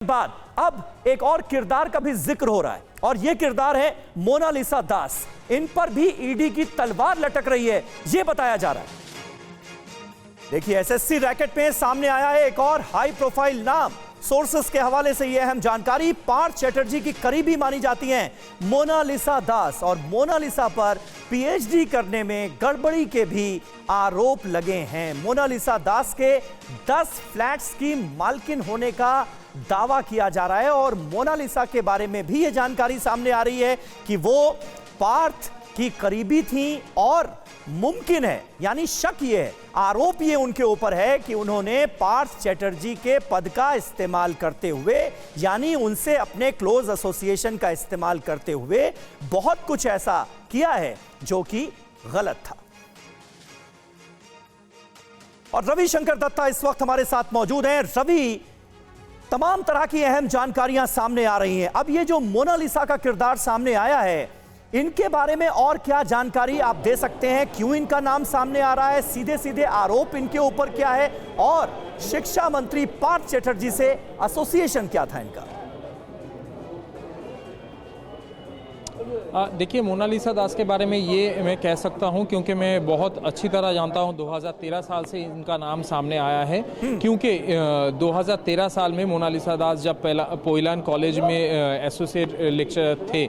बाद अब एक और किरदार का भी जिक्र हो रहा है और यह किरदार है मोनालिसा दास। इन पर भी ईडी की तलवार लटक रही है, यह बताया जा रहा है। देखिए, एसएससी रैकेट में सामने आया है एक और हाई प्रोफाइल नाम। सोर्सेस के हवाले से यह अहम जानकारी, पार्थ चैटर्जी की करीबी मानी जाती हैं मोनालिसा दास, और मोनालिसा पर पीएचडी करने में गड़बड़ी के भी आरोप लगे हैं। मोनालिसा दास के 10 फ्लैट्स की मालकिन होने का दावा किया जा रहा है और मोनालिसा के बारे में भी यह जानकारी सामने आ रही है कि वो पार्थ की करीबी थी और मुमकिन है, यानी शक ये है, आरोप ये उनके ऊपर है कि उन्होंने पार्थ चैटर्जी के पद का इस्तेमाल करते हुए, यानी उनसे अपने क्लोज एसोसिएशन का इस्तेमाल करते हुए बहुत कुछ ऐसा किया है जो कि गलत था। और रविशंकर दत्ता इस वक्त हमारे साथ मौजूद हैं। रवि, तमाम तरह की अहम जानकारियां सामने आ रही हैं। अब ये जो मोनालिसा का किरदार सामने आया है, इनके बारे में और क्या जानकारी आप दे सकते हैं? क्यों इनका नाम सामने आ रहा है? सीधे सीधे आरोप इनके ऊपर क्या है? और शिक्षा मंत्री पार्थ चैटर्जी से एसोसिएशन क्या था इनका? देखिए, मोनालिसा दास के बारे में ये मैं कह सकता हूं क्योंकि मैं बहुत अच्छी तरह जानता हूं। 2013 साल से इनका नाम सामने आया है, क्योंकि 2013 साल में मोनालिसा दास जब पोइलान कॉलेज में एसोसिएट लेक्चरर थे,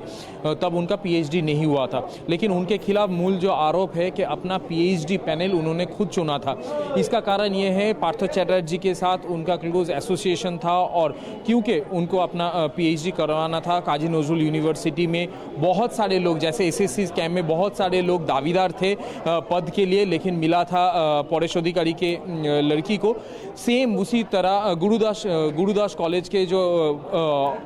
तब उनका पीएचडी नहीं हुआ था। लेकिन उनके खिलाफ मूल जो आरोप है कि अपना पीएचडी पैनल उन्होंने खुद चुना था। इसका कारण ये है, पार्थ चैटर्जी के साथ उनका क्लोज एसोसिएशन था और क्योंकि उनको अपना पीएचडी करवाना था काजी नजरुल यूनिवर्सिटी में, बहुत सारे लोग, जैसे एसएससी कैंप में बहुत सारे लोग दावेदार थे पद के लिए, लेकिन मिला था पौरेश अधिकारी के लड़की को। सेम उसी तरह गुरुदास कॉलेज के जो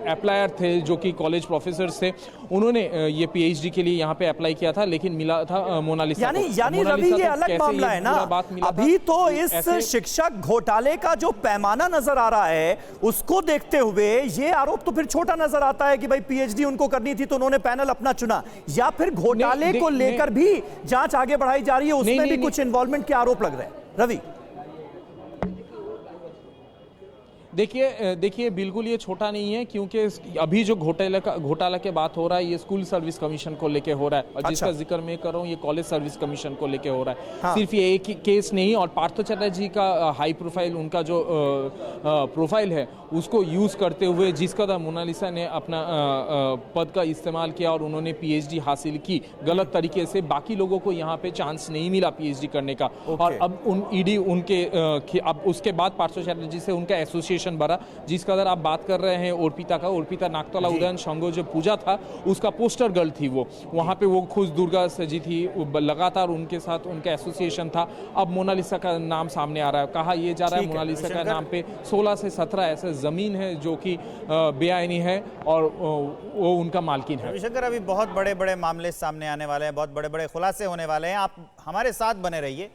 अप्लायर थे, जो कि कॉलेज प्रोफेसर थे, उन्होंने ये पीएचडी के लिए यहाँ पे अप्लाई किया था, लेकिन मिला था मोनालिसा को। यानी रवि, ये अलग मामला है ना। अभी तो इस शिक्षक घोटाले का जो पैमाना नजर आ रहा है, उसको देखते हुए ये आरोप तो फिर छोटा नजर आता है कि भाई पीएचडी उनको करनी थी तो उन्होंने पैनल अपना चुना, या फिर घोटाले को लेकर भी जांच आगे बढ़ाई जा रही है, उसमें भी कुछ इन्वॉल्वमेंट के आरोप लग रहे हैं। रवि, देखिए बिल्कुल ये छोटा नहीं है, क्योंकि अभी जो घोटाला के बात हो रहा है, ये स्कूल सर्विस कमीशन को लेके हो रहा है, और जिसका जिक्र मैं कर रहा हूँ ये कॉलेज सर्विस कमीशन को लेके हो रहा है। हाँ। सिर्फ ये एक केस नहीं, और पार्थ चैटर्जी का हाई प्रोफाइल, उनका जो प्रोफाइल है उसको यूज करते हुए जिस कदर मोनालिसा ने अपना पद का इस्तेमाल किया और उन्होंने पीएचडी हासिल की गलत तरीके से, बाकी लोगों को यहाँ पे चांस नहीं मिला पीएचडी करने का। और अब ईडी उनके अब उसके बाद पार्थ चैटर्जी से उनका एसोसिएशन बड़ा, जिस कदर आप बात कर रहे हैं अर्पिता नागतला उदयन संघो जो पूजा था, उसका पोस्टर गर्ल थी वो, वहां पे वो खुद दुर्गा सजी थी, लगातार उनके साथ उनका एसोसिएशन था। अब मोनालिसा का नाम सामने आ रहा है, कहा यह जा रहा है मोनालिसा का नाम पे 16 से 17 ऐसे जमीन है जो कि बेआईनी है और वो उनका मालकिन है। रविशंकर, अभी बहुत बड़े बड़े मामले सामने आने वाले हैं, बहुत बड़े बड़े खुलासे होने वाले हैं, आप हमारे साथ बने रहिए।